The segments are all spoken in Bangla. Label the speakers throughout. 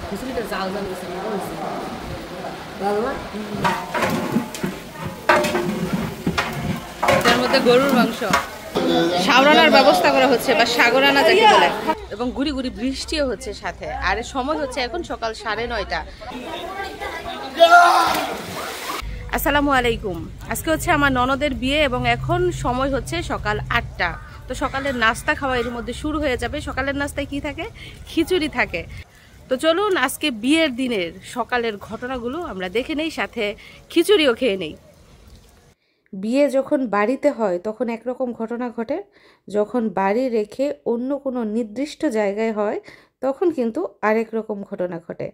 Speaker 1: খিচুড়িটা জাল জাল হয়েছে ভালো হয়েছে ভালো না
Speaker 2: এটার মধ্যে গরুর মাংস শাওরানার ব্যবস্থা করা হচ্ছে বা সাগরানা যাকে বলে এবং গুড়ি গুড়ি বৃষ্টিও হচ্ছে সাথে আর সময় হচ্ছে এখন সকাল 9:30। আসসালামু আলাইকুম। আজকে হচ্ছে আমার ননদের বিয়ে এবং এখন সময় হচ্ছে সকাল 8টা। তো সকালের নাস্তা খাওয়া এর মধ্যে শুরু হয়ে যাবে। সকালের নাস্তায় কি থাকে? খিচুড়ি থাকে। তো চলুন আজকে বিয়ের দিনের সকালের ঘটনাগুলো আমরা দেখে নেই, সাথে খিচুড়িও খেয়ে নেই। বিয়ে যখন বাড়িতে হয় তখন একরকম ঘটনা ঘটে, যখন বাড়ি রেখে অন্য কোনো নির্দিষ্ট জায়গায় হয় তখন কিন্তু আরেক রকম ঘটনা ঘটে।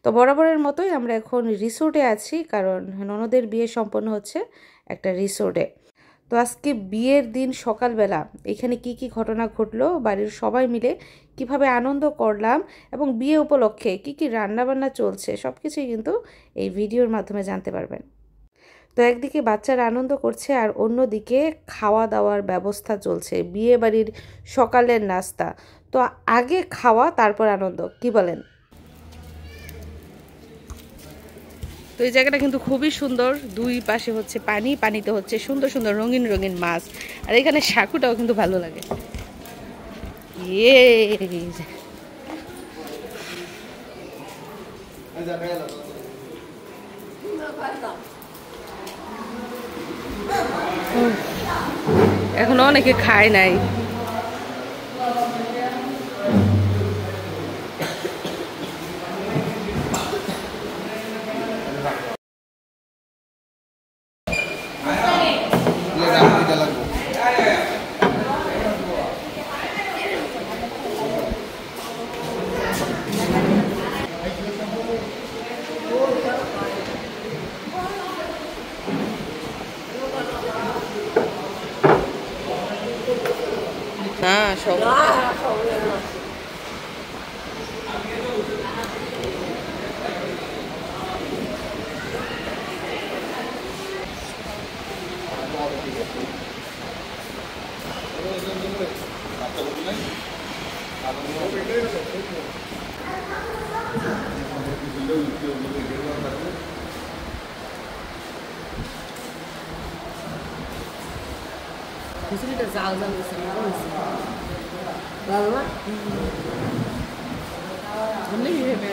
Speaker 2: তো বরাবরের মতোই আমরা এখন রিসোর্টে আছি, কারণ ননদের বিয়ে সম্পন্ন হচ্ছে একটা রিসোর্টে। তো আজকে বিয়ের দিন সকালবেলা এখানে কি কি ঘটনা ঘটলো, বাড়ির সবাই মিলে কিভাবে আনন্দ করলাম এবং বিয়ে উপলক্ষে কি কি রান্নাবান্না চলছে সব কিছুই কিন্তু এই ভিডিওর মাধ্যমে জানতে পারবেন। তো একদিকে বাচ্চারা আনন্দ করছে আর অন্যদিকে খাওয়া দাওয়ার ব্যবস্থা চলছে, বিয়ে বাড়ির সকালের নাস্তা। তো আগে খাওয়া তারপর আনন্দ, কি বলেন? তো এই জায়গাটা কিন্তু খুবই সুন্দর, দুই পাশে হচ্ছে পানি, পানিতে হচ্ছে সুন্দর সুন্দর রঙিন রঙিন মাছ, আর এখানে সাকুটাও কিন্তু ভালো লাগে। এখনো অনেকে খায় নাই। না সব
Speaker 1: খিচুড়িটা জাল জাল হয়েছে ভালো হয়েছে ভালো না এমনি ভেবে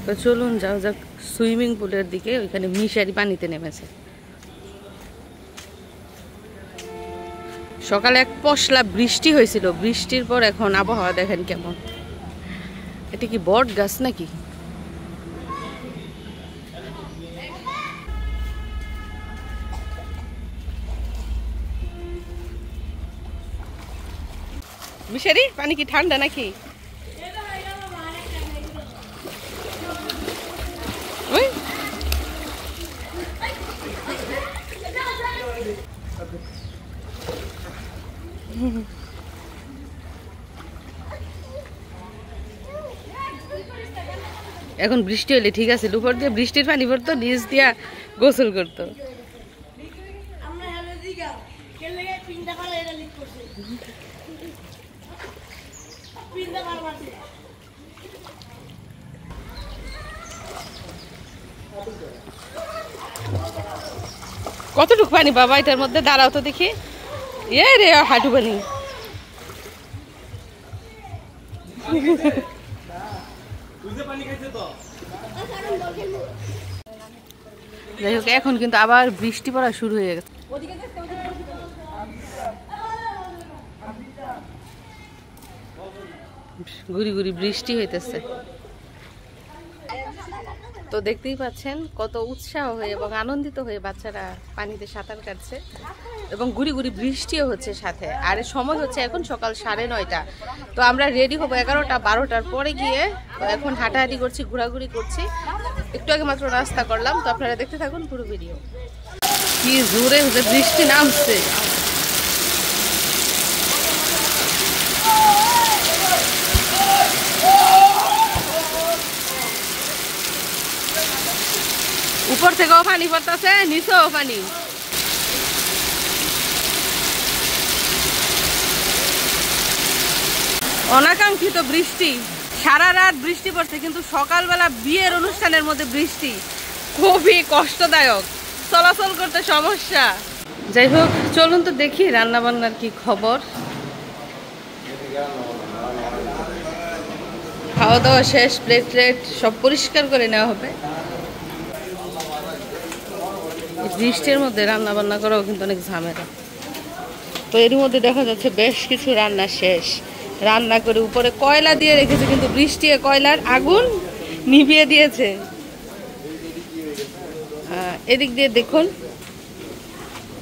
Speaker 2: তো চলুন যাও যাক সুইমিং পুলের দিকে, ওইখানে মিশারি পানিতে নেমেছে। সকালে এক পশলা বৃষ্টি হয়েছিল, বৃষ্টির পর এখন আবহাওয়া দেখেন কেমন। এটা কি বট গাছ নাকি? মিশারি পানি কি ঠান্ডা নাকি? ওই এখন বৃষ্টি হলে ঠিক আছে, উপর দিয়ে বৃষ্টির পানি পড়তো, নিচ দিয়া গোসল করতো। কতটুকু পানি বাবা এটার মধ্যে? দাঁড়াও তো দেখি। এ রে হাঁটু পানি। যাই হোক এখন কিন্তু আবার বৃষ্টি পড়া শুরু হয়ে গেছে। গুড়ি গুড়ি বৃষ্টি হইতেছে। তো দেখতেই পাচ্ছেন কত উৎসাহ হয়ে এবং আনন্দিত হয়ে বাচ্চারা পানিতে সাঁতার কাটছে এবং গুড়ি গুড়ি বৃষ্টিও হচ্ছে সাথে। আর সময় হচ্ছে এখন সকাল 9:30। তো আমরা রেডি হবো 11টা 12টার পরে গিয়ে। তো এখন হাঁটাহাঁটি করছি, ঘোরাঘুরি করছি, একটু আগে মাত্র নাস্তা করলাম। তো আপনারা দেখতে থাকুন পুরো ভিডিও। কি জোরে বৃষ্টি নামছে। উপর থেকেও পানি পড়তেছে, নিচেও পানি। অনাকাঙ্ক্ষিত বৃষ্টি, সারা রাত বৃষ্টি পড়ছে, কিন্তু সকালবেলা বিয়ের অনুষ্ঠানের মধ্যে বৃষ্টি খুবই কষ্টদায়ক, চলাচল করতে সমস্যা। যাই হোক, চলুন তো দেখি রান্না বান্নার কি খবর। খাওয়া দাওয়া শেষ, প্লেট সব পরিষ্কার করে নেওয়া হবে। বৃষ্টির মধ্যে রান্না বান্না করাও কিন্তু অনেক ঝামেলা। তো এর মধ্যে দেখা যাচ্ছে বেশ কিছু রান্না শেষ। রান্না করে উপরে কয়লা দিয়ে রেখেছে, কিন্তু বৃষ্টি কয়লার আগুন নিভিয়ে দিয়েছে। এদিক দিয়ে দেখুন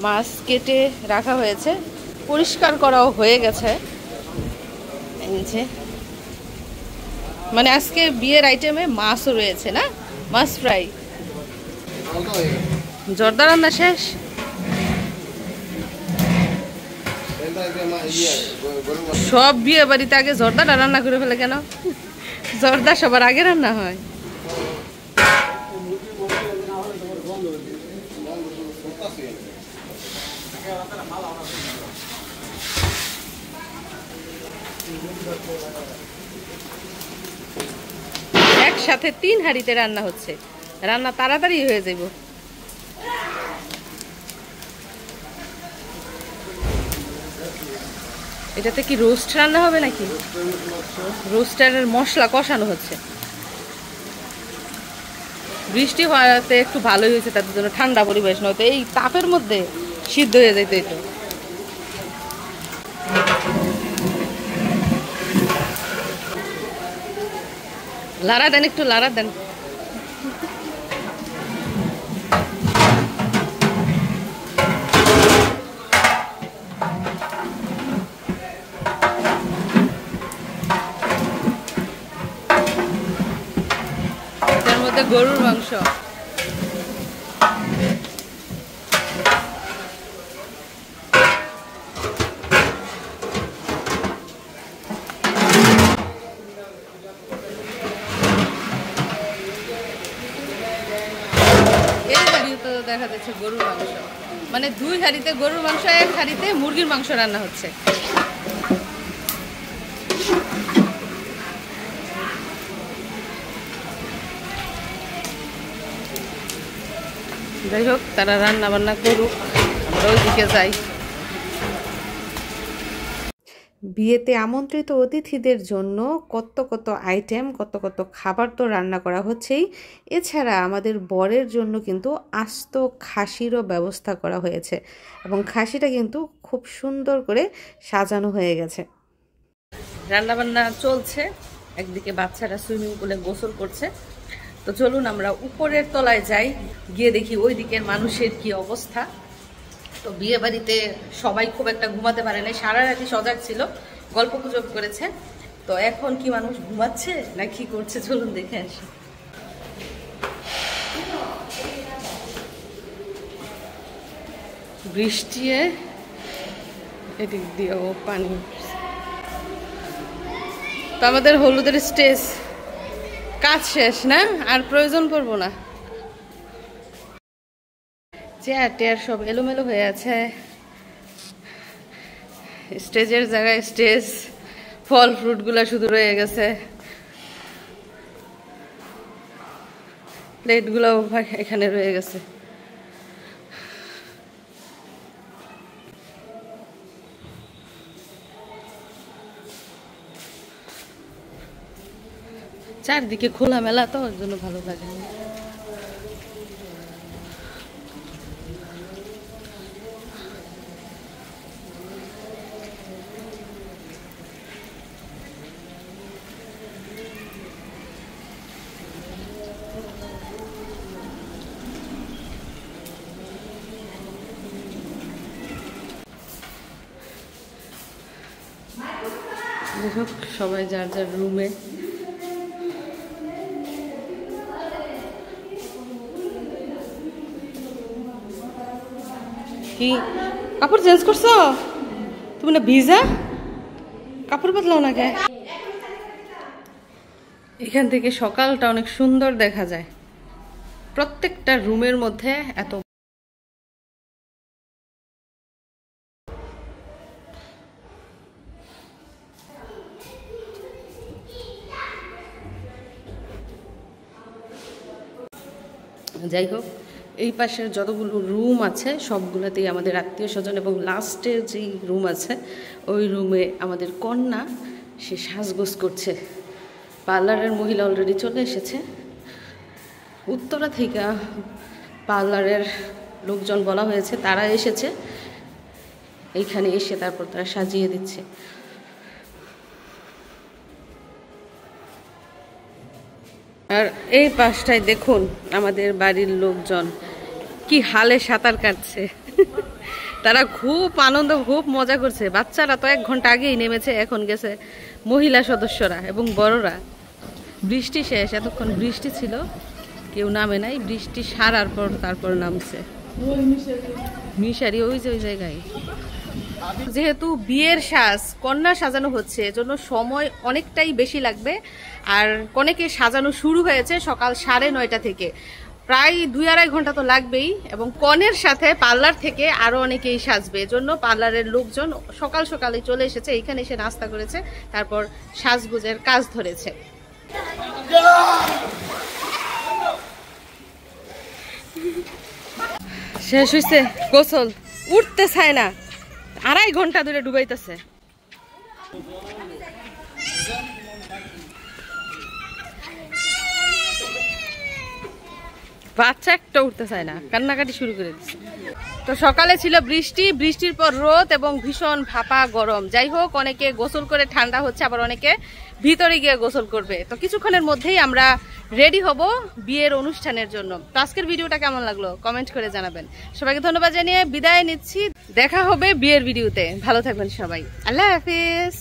Speaker 2: মাছ কেটে রাখা হয়েছে, পরিষ্কার করাও হয়ে গেছে। মানে আজকে বিয়ের আইটেমে মাছও রয়েছে না, মাছ ফ্রাই। জর্দা রান্না শেষ। সব বিয়ে বাড়িতে আগে জর্দাটা রান্না করে ফেলে কেন? জর্দা সবার আগে রান্না হয়। একসাথে 3 হাঁড়িতে রান্না হচ্ছে, রান্না তাড়াতাড়ি হয়ে যাবে। এটাতে কি রোস্ট রান্না হবে নাকি? রোস্টারের মশলা কষানো হচ্ছে। বৃষ্টি হওয়াতে একটু ভালোই হয়েছে, তাদের জন্য ঠান্ডা পরিবেশ, নয়তো এই তাপের মধ্যে সিদ্ধ হয়ে যেত। এটা লাড়া দেন, একটু লাড়া দেন। এটার মধ্যে গরুর মাংস। দেখা যাচ্ছে গরুর মাংস, মানে 2 হাঁড়িতে গরুর মাংস, 1 হাঁড়িতে মুরগির মাংস রান্না হচ্ছে। যাই হোক, তারা রান্না বান্না করুক, আমরা ওইদিকে যাই। বিয়েতে আমন্ত্রিত অতিথিদের জন্য কত কত আইটেম, কত কত খাবার তো রান্না করা হচ্ছেই। এছাড়া আমাদের বরের জন্য কিন্তু আস্ত খাসিরও ব্যবস্থা করা হয়েছে, এবং খাসিটা কিন্তু খুব সুন্দর করে সাজানো হয়ে গেছে। রান্নাবান্না চলছে, একদিকে বাচ্চারা সুইমিং পুলে গোসল করছে। তো চলুন আমরা উপরের তলায় যাই, গিয়ে দেখি ওই দিকের মানুষের কি অবস্থা। তো বিয়ে বাড়িতে সবাই খুব একটা ঘুমাতে পারে না, সারা রাতি সজাগ ছিল, গল্প গুজব করেছে। তো এখন কি মানুষ ঘুমাচ্ছে না কি করছে, চলুন দেখে আসি। বৃষ্টি এদিক দিয়েও পানি। তো আমাদের হলুদের স্টেজ কাজ শেষ না, আর প্রয়োজন পড়বো না। চেয়ার টেয়ার সব এলোমেলো হয়ে আছে, স্টেজের জায়গায় স্টেজ, ফল ফ্রুটগুলো শুধু রয়ে গেছে, প্লেটগুলো এখানে রয়ে গেছে। চারদিকে খোলামেলা, তো ওর জন্য ভালো লাগে। সবাই যার যার রুমে। কি কাপড় চেঞ্জ করছো তুমি? না ভিজা কাপড় বদলাও না কে? এখান থেকে সকালটা অনেক সুন্দর দেখা যায়। প্রত্যেকটা রুমের মধ্যে এত যাই হোক, এই পাশের যতগুলো রুম আছে সবগুলোতেই আমাদের আত্মীয় স্বজন, এবং লাস্টের যেই রুম আছে ওই রুমে আমাদের কন্যা সে সাজগোজ করছে। পার্লারের মহিলা অলরেডি চলে এসেছে। উত্তরা থেকে পার্লারের লোকজন বলা হয়েছে, তারা এসেছে এইখানে এসে তারপর তারা সাজিয়ে দিচ্ছে। আর এই পাশটায় দেখুন আমাদের বাড়ির লোকজন কি হালে সাঁতার কাটছে। তারা খুব আনন্দ, খুব মজা করছে। বাচ্চারা তো 1 ঘন্টা আগেই নেমেছে, এখন গেছে মহিলা সদস্যরা এবং বড়রা। বৃষ্টি শেষ, এতক্ষণ বৃষ্টি ছিল, কেউ নামে নাই। বৃষ্টি সারার পর তারপর নামছে মিশারি ওই যে ওই জায়গায়। যেহেতু বিয়ের সাজ, কন্যা সাজানো হচ্ছে, এজন্য সময় অনেকটাই বেশি লাগবে। আর কনেকে সাজানো শুরু হয়েছে সকাল 9:30 থেকে, প্রায় 2-2.5 ঘন্টা তো লাগবেই। এবং কনের সাথে পার্লার থেকে আরো অনেকেই সাজবে, এজন্য পার্লারের লোকজন সকাল সকালে চলে এসেছে, এইখানে এসে নাস্তা করেছে, তারপর সাজগোজের কাজ ধরেছে। শেষ হয়েছে গোসল, উঠতে চায় না, 2.5 ঘন্টা ধরে ডুবাইতেছে। বাচ্চা একটা উঠতে চায় না, কান্নাকাটি শুরু করে দিচ্ছে। তো সকালে ছিল বৃষ্টি, বৃষ্টির পর রোদ এবং ভীষণ ভাপা গরম। যাই হোক, অনেকে গোসল করে ঠান্ডা হচ্ছে, আবার অনেকে ভিতরে গিয়ে গোসল করবে। তো কিছুক্ষণের মধ্যেই আমরা রেডি হব বিয়ের অনুষ্ঠানের জন্য। তো আজকের ভিডিওটা কেমন লাগলো কমেন্ট করে জানাবেন। সবাইকে ধন্যবাদ জানিয়ে বিদায় নিচ্ছি। দেখা হবে বিয়ের ভিডিওতে। ভালো থাকবেন সবাই, আল্লাহ হাফিজ।